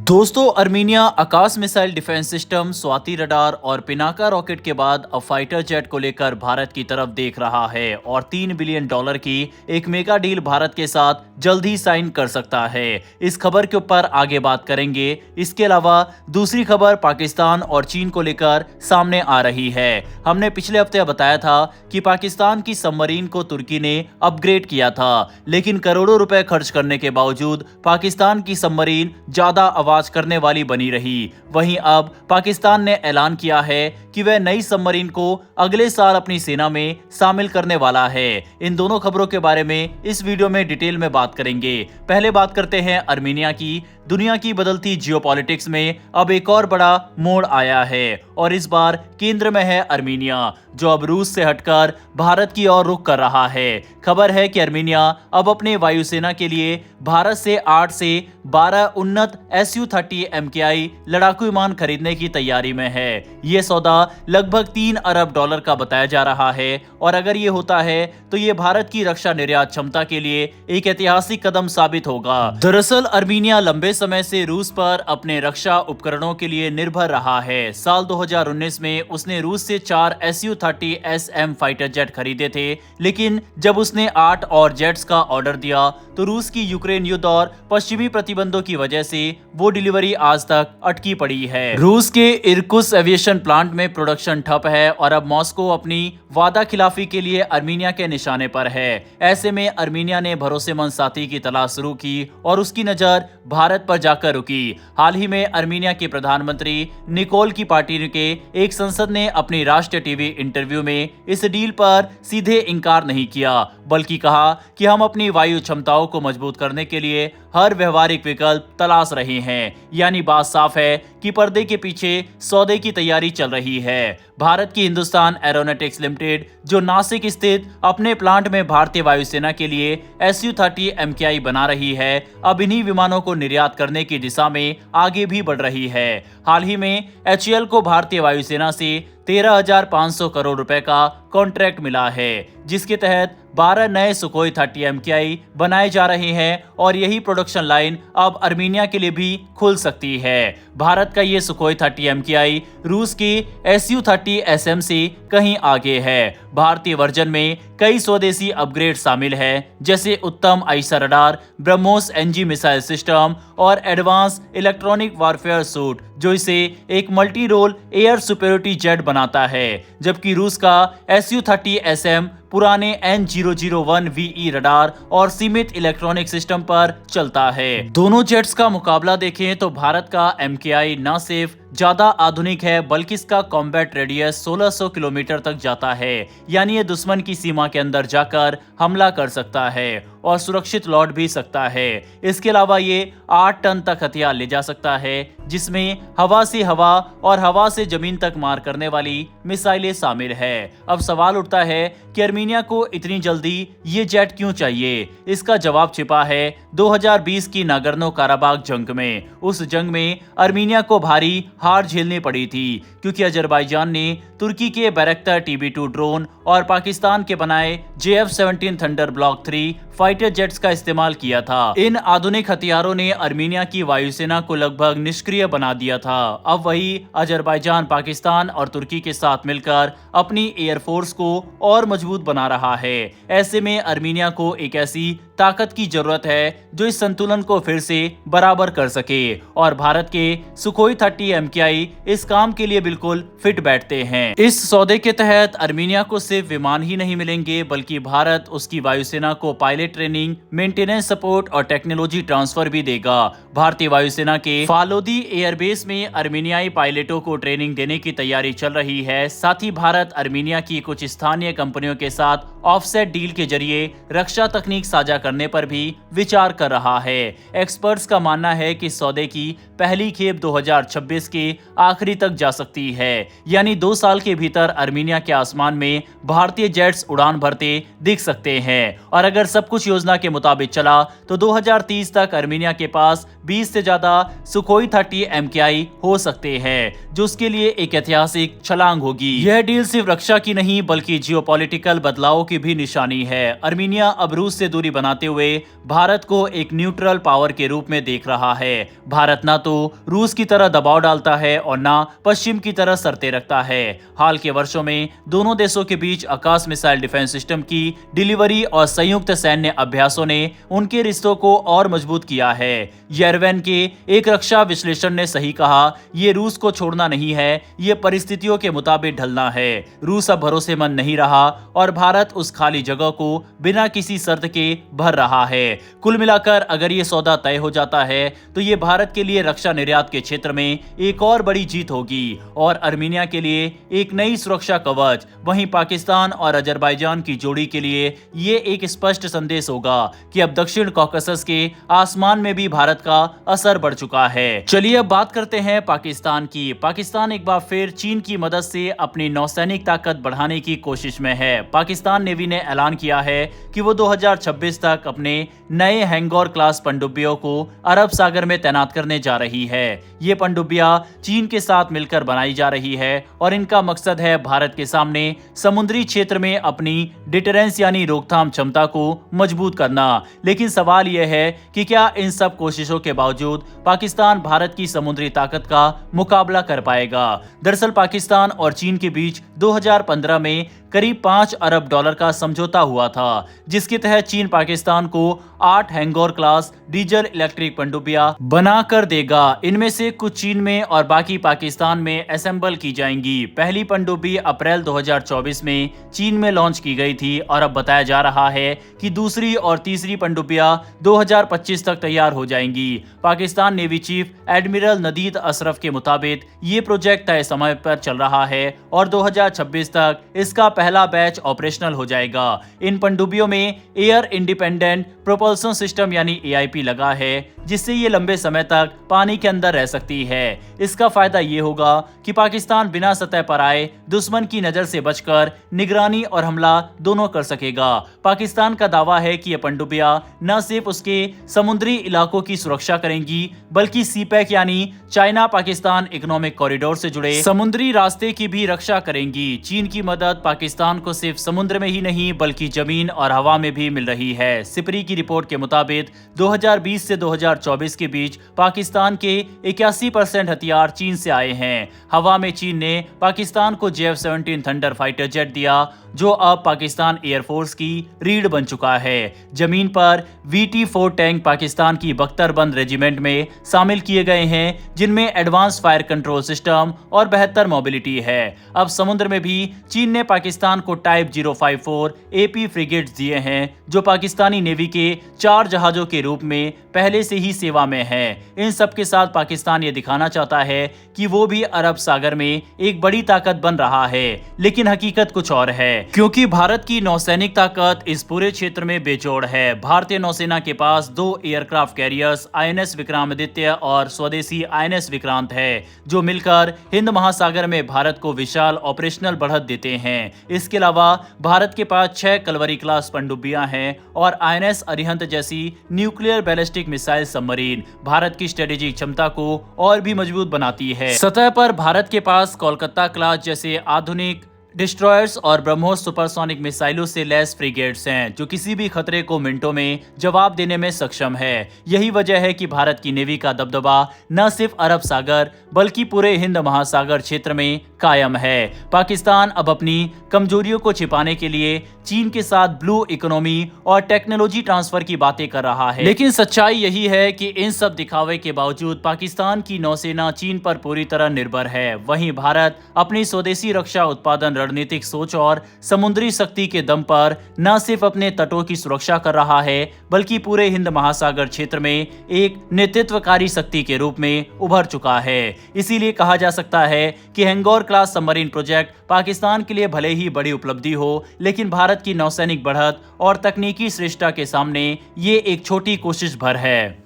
दोस्तों, Armenia Akash missile defence system, Swathi radar और Pinaka rocket के बाद अब फाइटर जेट को लेकर भारत की तरफ देख रहा है और $3 बिलियन की एक मेगा डील भारत के साथ जल्द ही साइन कर सकता है। इस खबर के ऊपर आगे बात करेंगे। इसके अलावा दूसरी खबर पाकिस्तान और चीन को लेकर सामने आ रही है। हमने पिछले हफ्ते बताया था कि पाकिस्तान की सबमरीन को तुर्की ने अपग्रेड किया था, लेकिन करोड़ों रुपए खर्च करने के बावजूद पाकिस्तान की सबमरीन ज्यादा आवाज करने वाली बनी रही। वहीं अब पाकिस्तान ने ऐलान किया है कि वह नई सबमरीन को अगले साल अपनी सेना में शामिल करने वाला है। इन दोनों खबरों के बारे में इस वीडियो में डिटेल में बात करेंगे। पहले बात करते हैं अर्मीनिया की। दुनिया की बदलती जियोपॉलिटिक्स में अब एक और बड़ा मोड़ आया है और इस बार केंद्र में है अर्मीनिया, जो अब रूस से हटकर भारत की ओर रुख कर रहा है। खबर है कि अर्मीनिया अब अपने वायुसेना के लिए भारत से 8 से 12 उन्नत Su-30 MKI लड़ाकू विमान खरीदने की तैयारी में है। ये सौदा लगभग $3 अरब का बताया जा रहा है और अगर ये होता है तो ये भारत की रक्षा निर्यात क्षमता के लिए एक ऐतिहासिक कदम साबित होगा। दरअसल अर्मीनिया लंबे समय से रूस पर अपने रक्षा उपकरणों के लिए निर्भर रहा है। साल 2019 में उसने रूस से 4 Su-30 SM फाइटर जेट खरीदे थे, लेकिन जब उसने 8 और जेट्स का ऑर्डर दिया तो रूस की यूक्रेन युद्ध और पश्चिमी प्रतिबंधों की वजह से वो डिलीवरी आज तक अटकी पड़ी है। रूस के इरकुत्स्क एविएशन प्लांट में प्रोडक्शन ठप है और अब मॉस्को अपनी वादा खिलाफी के लिए अर्मीनिया के निशाने पर है। ऐसे में अर्मीनिया ने भरोसेमंद साथी की तलाश शुरू की और उसकी नजर भारत पर जाकर रुकी। हाल ही में अर्मीनिया के प्रधानमंत्री निकोल की पार्टी के एक सांसद ने अपनी राष्ट्रीय टीवी इंटरव्यू में इस डील पर सीधे इनकार नहीं किया, बल्कि कहा कि हम अपनी वायु क्षमताओं को मजबूत करने के लिए हर व्यवहारिक विकल्प तलाश रहे हैं। यानी बात साफ है कि पर्दे के पीछे सौदे की तैयारी चल रही है। भारत की हिंदुस्तान एरोनॉटिक्स लिमिटेड, जो नासिक स्थित अपने प्लांट में भारतीय वायुसेना के लिए Su-30 MKI बना रही है, अब इन्हीं विमानों को निर्यात करने की दिशा में आगे भी बढ़ रही है। हाल ही में HAL को भारतीय वायुसेना से 13,500 करोड़ रुपए का कॉन्ट्रैक्ट मिला है, जिसके तहत 12 नए सुखोई 30 MKI बनाए जा रहे हैं और यही प्रोडक्शन लाइन अब अर्मीनिया के लिए भी खुल सकती है। भारत का ये सुखोई 30 MKI रूस के Su-30 SM से कहीं आगे है। भारतीय वर्जन में कई स्वदेशी अपग्रेड शामिल हैं, जैसे Uttam AESA radar, BrahMos NG missile system और एडवांस इलेक्ट्रॉनिक वारफेयर सूट, जो इसे एक multi role air superiority jet बनाता है। जबकि रूस का Su-30 SM पुराने N001VE रडार और सीमित इलेक्ट्रॉनिक सिस्टम पर चलता है। दोनों जेट्स का मुकाबला देखें तो भारत का MKI न सिर्फ ज्यादा आधुनिक है, बल्कि इसका कॉम्बैट रेडियस 1600 किलोमीटर तक जाता है। यानी ये दुश्मन की सीमा के अंदर जाकर हमला कर सकता है और सुरक्षित लौट भी सकता है। इसके अलावा ये 8 टन तक हथियार ले जा सकता है, जिसमें हवा से हवा और हवा से जमीन तक मार करने वाली मिसाइलें शामिल है। अब सवाल उठता है कि अर्मीनिया को इतनी जल्दी ये जेट क्यों चाहिए? इसका जवाब छिपा है 2020 की नागर्नो काराबाग जंग में। उस जंग में अर्मीनिया को भारी हार झेलनी पड़ी थी, क्योंकि अजरबैजान ने तुर्की के बैरक्टर TB2 ड्रोन और पाकिस्तान के बनाए JF-17 thunder block 3 fighter jets का इस्तेमाल किया था। इन आधुनिक हथियारों ने अर्मीनिया की वायुसेना को लगभग निष्क्रिय बना दिया था। अब वही अजरबैजान पाकिस्तान और तुर्की के साथ मिलकर अपनी एयरफोर्स को और मजबूत बना रहा है। ऐसे में अर्मीनिया को एक ऐसी ताकत की जरूरत है जो इस संतुलन को फिर से बराबर कर सके, और भारत के सुखोई 30 MKI इस काम के लिए बिल्कुल फिट बैठते हैं। इस सौदे के तहत अर्मीनिया को सिर्फ विमान ही नहीं मिलेंगे, बल्कि भारत उसकी वायुसेना को पायलट ट्रेनिंग, मेंटेनेंस सपोर्ट और टेक्नोलॉजी ट्रांसफर भी देगा। भारतीय वायुसेना के फालोदी एयरबेस में अर्मीनियाई पायलटों को ट्रेनिंग देने की तैयारी चल रही है। साथ ही भारत अर्मीनिया की कुछ स्थानीय कंपनियों के साथ ऑफसेट डील के जरिए रक्षा तकनीक साझा करने पर भी विचार कर रहा है। एक्सपर्ट्स का मानना है कि सौदे की पहली खेप 2026 के आखिरी तक जा सकती है। यानी 2 साल के भीतर अर्मीनिया के आसमान में भारतीय जेट्स उड़ान भरते दिख सकते हैं। और अगर सब कुछ योजना के मुताबिक चला तो 2030 तक अर्मीनिया के पास 20 से ज्यादा सुखोई 30 MKI हो सकते हैं, जो उसके लिए एक ऐतिहासिक छलांग होगी। यह डील सिर्फ रक्षा की नहीं, बल्कि जियोपॉलिटिकल बदलाव की भी निशानी है। अर्मीनिया अब रूस से दूरी बनाता बनाते हुए भारत को एक न्यूट्रल पावर के रूप में देख रहा है। भारत ना तो रूस की तरह दबाव डालता है और ना पश्चिम की तरह शर्तें रखता है। हाल के वर्षों में दोनों देशों के बीच आकाश मिसाइल डिफेंस सिस्टम की डिलीवरी और संयुक्त सैन्य अभ्यासों ने उनके रिश्तों को और मजबूत किया है। येरवैन के एक रक्षा विश्लेषण ने सही कहा, ये रूस को छोड़ना नहीं है, ये परिस्थितियों के मुताबिक ढलना है। रूस अब भरोसेमंद नहीं रहा और भारत उस खाली जगह को बिना किसी शर्त के भर रहा है। कुल मिलाकर अगर ये सौदा तय हो जाता है तो ये भारत के लिए रक्षा निर्यात के क्षेत्र में एक और बड़ी जीत होगी और आर्मीनिया के लिए एक नई सुरक्षा कवच। वहीं पाकिस्तान और अजरबैजान की जोड़ी के लिए ये एक स्पष्ट संदेश होगा कि अब दक्षिण कॉकेसस के आसमान में भी भारत का असर बढ़ चुका है। चलिए अब बात करते हैं पाकिस्तान की। पाकिस्तान एक बार फिर चीन की मदद से अपनी नौसैनिक ताकत बढ़ाने की कोशिश में है। पाकिस्तान नेवी ने ऐलान किया है कि वो 2026 तक अपने नए हैंगोर क्लास पनडुब्बियों को अरब सागर में तैनात करने जा रही है। ये पनडुब्बियां चीन के साथ मिलकर बनाई जा रही है और इनका मकसद है भारत के सामने समुद्री क्षेत्र में अपनी डिटरेंस यानी रोकथाम क्षमता को मजबूत करना। लेकिन सवाल यह है कि क्या इन सब कोशिशों के बावजूद पाकिस्तान भारत की समुद्री ताकत का मुकाबला कर पाएगा? दरअसल पाकिस्तान और चीन के बीच 2015 में करीब $5 अरब का समझौता हुआ था, जिसके तहत चीन पाकिस्तान को 8 हैंगोर क्लास डीजल इलेक्ट्रिक पनडुब्बियां बना कर देगा। इनमें से कुछ चीन में और बाकी पाकिस्तान में असेंबल की जाएंगी। पहली पनडुब्बी अप्रैल 2024 में चीन में लॉन्च की गई थी और अब बताया जा रहा है कि दूसरी और तीसरी पनडुब्बियां 2025 तक तैयार हो जाएंगी। Pakistan navy chief admiral Naveed Ashraf के मुताबिक ये प्रोजेक्ट तय समय पर चल रहा है और 2026 तक इसका पहला बैच ऑपरेशनल हो जाएगा। इन पनडुब्बियों में एयर इंडिपेंडेंट प्रोपल्सन सिस्टम यानी AIP लगा है, जिससे ये लंबे समय तक पानी के अंदर रह सकती है। इसका फायदा ये होगा कि पाकिस्तान बिना सतह पर आए दुश्मन की नजर से बचकर निगरानी और हमला दोनों कर सकेगा। पाकिस्तान का दावा है कि ये पनडुब्बियां न सिर्फ उसके समुद्री इलाकों की सुरक्षा करेंगी बल्कि CPEC यानी चाइना पाकिस्तान इकोनॉमिक कॉरिडोर से जुड़े समुद्री रास्ते की भी रक्षा करेंगी। चीन की मदद पाकिस्तान को सिर्फ समुद्र में ही नहीं बल्कि जमीन और हवा में भी मिल रही है। सिपरी की रिपोर्ट के मुताबिक 2020 से 2024 के बीच पाकिस्तान के 81% हथियार चीन से आए हैं। हवा में चीन ने पाकिस्तान को JF-17 थंडर फाइटर जेट दिया, जो अब पाकिस्तान एयरफोर्स की रीढ़ बन चुका है। जमीन पर VT-4 टैंक पाकिस्तान की बख्तरबंद रेजिमेंट में शामिल किए गए हैं, जिनमें एडवांस फायर कंट्रोल सिस्टम और बेहतर मोबिलिटी है। अब समुद्र में भी चीन ने पाकिस्तान को टाइप 054 AP फ्रिगेट्स दिए हैं, जो पाकिस्तानी नेवी के 4 जहाजों के रूप में पहले से ही सेवा में है। इन सब के साथ पाकिस्तान ये दिखाना चाहता है कि वो भी अरब सागर में एक बड़ी ताकत बन रहा है, लेकिन हकीकत कुछ और है, क्योंकि भारत की नौसैनिक ताकत इस पूरे क्षेत्र में बेजोड़ है। भारतीय नौसेना के पास 2 एयरक्राफ्ट कैरियर्स INS विक्रमादित्य और स्वदेशी INS विक्रांत है, जो मिलकर हिंद महासागर में भारत को विशाल ऑपरेशनल बढ़त देते हैं। इसके अलावा भारत के पास 6 कलवरी क्लास पनडुब्बियां हैं और INS अरिहंत जैसी nuclear ballistic missile submarine Bharat की स्ट्रेटेजिक क्षमता को और भी मजबूत बनाती है। सतह पर भारत के पास कोलकाता क्लास जैसे आधुनिक डिस्ट्रॉयर्स और ब्रह्मोस सुपरसोनिक मिसाइलों से लैस फ्रिगेट्स हैं, जो किसी भी खतरे को मिनटों में जवाब देने में सक्षम है। यही वजह है कि भारत की नेवी का दबदबा न सिर्फ अरब सागर बल्कि पूरे हिंद महासागर क्षेत्र में कायम है। पाकिस्तान अब अपनी कमजोरियों को छिपाने के लिए चीन के साथ ब्लू इकोनॉमी और टेक्नोलॉजी ट्रांसफर की बातें कर रहा है, लेकिन सच्चाई यही है कि इन सब दिखावे के बावजूद पाकिस्तान की नौसेना चीन पर पूरी तरह निर्भर है। वहीं भारत अपनी स्वदेशी रक्षा उत्पादन रणनीतिक सोच और समुद्री शक्ति के दम पर न सिर्फ अपने तटों की सुरक्षा कर रहा है बल्कि पूरे हिंद महासागर क्षेत्र में एक नेतृत्वकारी शक्ति के रूप में उभर चुका है। इसीलिए कहा जा सकता है कि हैंगोर क्लास सबमरीन प्रोजेक्ट पाकिस्तान के लिए भले ही बड़ी उपलब्धि हो, लेकिन भारत की नौसैनिक बढ़त और तकनीकी श्रेष्ठता के सामने ये एक छोटी कोशिश भर है।